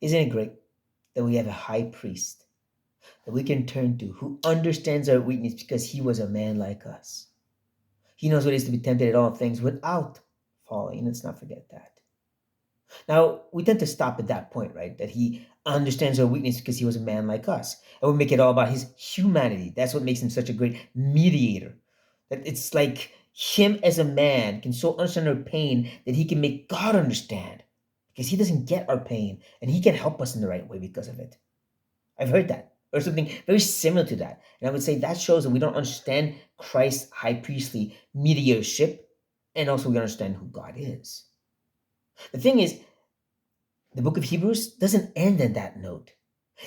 Isn't it great that we have a high priest that we can turn to who understands our weakness because he was a man like us? He knows what it is to be tempted at all things without falling. Let's not forget that. Now, we tend to stop at that point, right? That he understands our weakness because he was a man like us. And we make it all about his humanity. That's what makes him such a great mediator. That it's like him as a man can so understand our pain that he can make God understand because he doesn't get our pain and he can help us in the right way because of it. I've heard that. Or something very similar to that. And I would say that shows that we don't understand Christ's high priestly mediatorship, and also we understand who God is. The thing is, the book of Hebrews doesn't end on that note.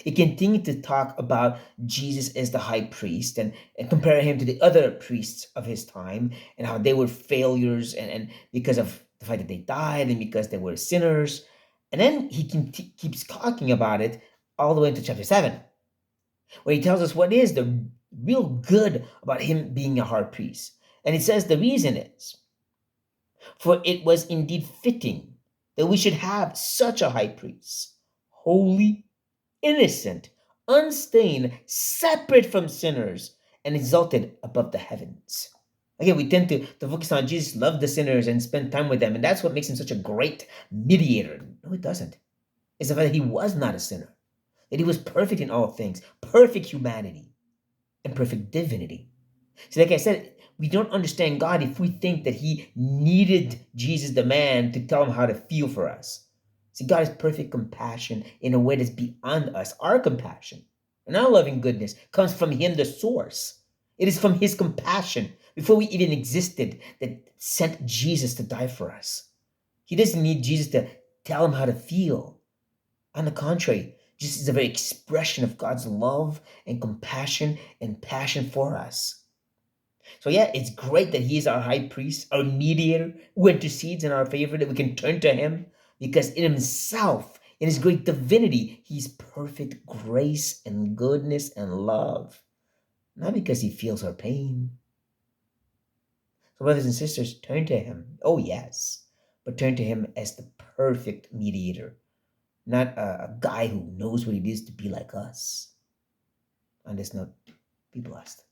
It continued to talk about Jesus as the high priest and compare him to the other priests of his time and how they were failures and because of the fact that they died and because they were sinners. And then he keeps talking about it all the way into chapter 7, where he tells us what is the real good about him being a high priest. And it says the reason is, for it was indeed fitting that we should have such a high priest, holy, innocent, unstained, separate from sinners, and exalted above the heavens. Again, we tend to focus on Jesus loved the sinners and spend time with them, and that's what makes him such a great mediator. No, it doesn't. It's the fact that he was not a sinner, that he was perfect in all things, perfect humanity, and perfect divinity. So, like I said, we don't understand God if we think that he needed Jesus, the man, to tell him how to feel for us. See, God is perfect compassion in a way that's beyond us. Our compassion and our loving goodness comes from him, the source. It is from his compassion before we even existed that sent Jesus to die for us. He doesn't need Jesus to tell him how to feel. On the contrary, Jesus is a very expression of God's love and compassion and passion for us. So yeah, it's great that he is our high priest, our mediator, who intercedes in our favor, that we can turn to him because in himself, in his great divinity, he's perfect grace and goodness and love. Not because he feels our pain. So brothers and sisters, turn to him. Oh yes, but turn to him as the perfect mediator, not a guy who knows what it is to be like us. On this note, be blessed.